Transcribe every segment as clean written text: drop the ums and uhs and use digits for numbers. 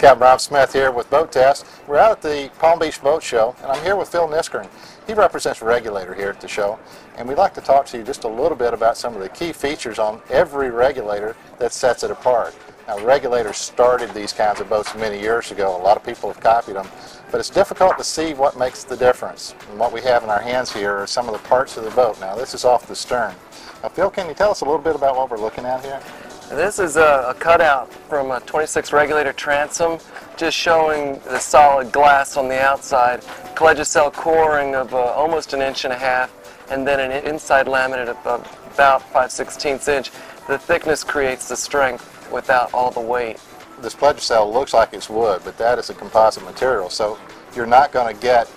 Captain Rob Smith here with Boat Test. We're out at the Palm Beach Boat Show, and I'm here with Phil Niskern. He represents Regulator here at the show, and we'd like to talk to you just a little bit about some of the key features on every Regulator that sets it apart. Now, Regulator started these kinds of boats many years ago. A lot of people have copied them, but it's difficult to see what makes the difference. And what we have in our hands here are some of the parts of the boat. Now, this is off the stern. Now, Phil, can you tell us a little bit about what we're looking at here? This is a cutout from a 26 Regulator transom, just showing the solid glass on the outside, Collegicell coring of almost 1.5 inches, and then an inside laminate of about 5/16 inch. The thickness creates the strength without all the weight. This Collegicell looks like it's wood, but that is a composite material, so you're not going to get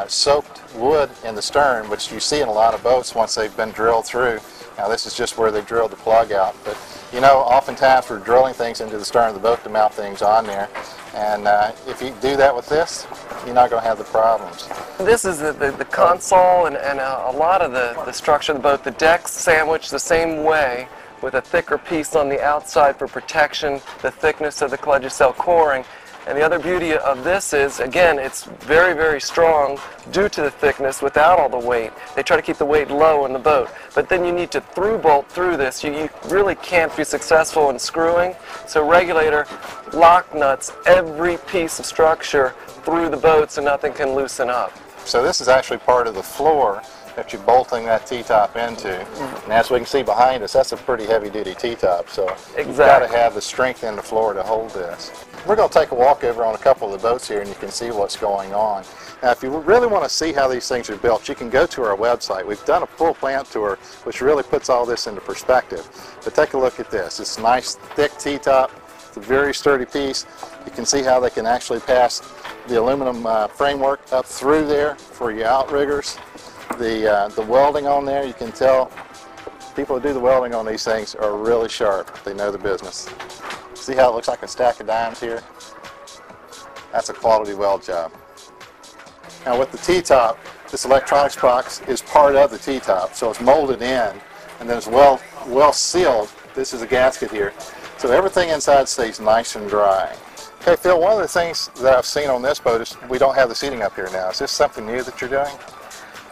soaked wood in the stern, which you see in a lot of boats once they've been drilled through. Now, this is just where they drilled the plug out, but you know, oftentimes we're drilling things into the stern of the boat to mount things on there, and if you do that with this, you're not going to have the problems. This is the console and a lot of the structure of the boat. The deck's sandwiched the same way, with a thicker piece on the outside for protection, the thickness of the Collegicell coring. And the other beauty of this is, again, it's very, very strong due to the thickness without all the weight. They try to keep the weight low in the boat. But then you need to through bolt through this. You really can't be successful in screwing. So Regulator lock nuts every piece of structure through the boat so nothing can loosen up. So this is actually part of the floor that you're bolting that T-top into. And as we can see behind us, that's a pretty heavy-duty T-top. So you've got to have the strength in the floor to hold this. We're going to take a walk over on a couple of the boats here, and you can see what's going on. Now, if you really want to see how these things are built, you can go to our website. We've done a full plant tour, which really puts all this into perspective. But take a look at this. It's a nice, thick T-top. It's a very sturdy piece. You can see how they can actually pass the aluminum framework up through there for your outriggers. The welding on there, you can tell people who do the welding on these things are really sharp. They know the business. See how it looks like a stack of dimes here? That's a quality weld job. Now with the T-top, this electronics box is part of the T-top, so it's molded in and then it's well sealed. This is a gasket here, so everything inside stays nice and dry. Okay, Phil, one of the things that I've seen on this boat is we don't have the seating up here now. Is this something new that you're doing?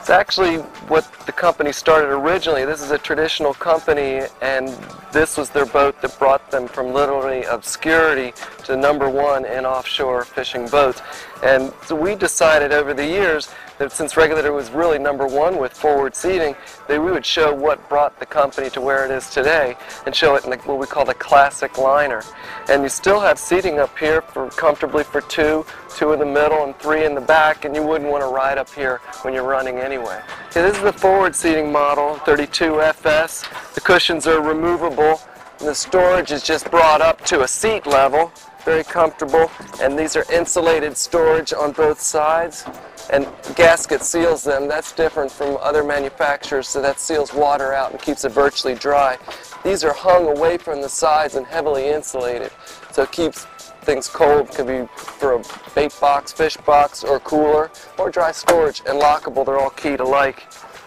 It's actually what the company started originally. This is a traditional company, and this was their boat that brought them from literally obscurity to #1 in offshore fishing boats. And so we decided over the years that since Regulator was really #1 with forward seating, that we would show what brought the company to where it is today and show it in what we call the classic liner. And you still have seating up here comfortably for two in the middle and 3 in the back, and you wouldn't want to ride up here when you're running anyway. Okay, this is the forward seating model, 32 FS. The cushions are removable, and the storage is just brought up to a seat level. Very comfortable, and these are insulated storage on both sides, and gasket seals them. That's different from other manufacturers, so that seals water out and keeps it virtually dry. These are hung away from the sides and heavily insulated, so it keeps things cold. Could be for a bait box, fish box, or cooler, or dry storage, and lockable. They're all key to like.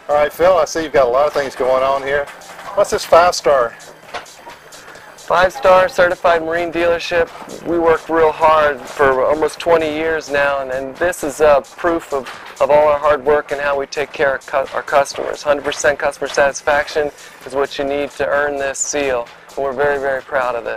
All right, Phil, I see you've got a lot of things going on here. What's this 5-star? 5-star certified marine dealership. We worked real hard for almost 20 years now, and this is proof of all our hard work and how we take care of our customers. 100% customer satisfaction is what you need to earn this seal, and we're very, very proud of it.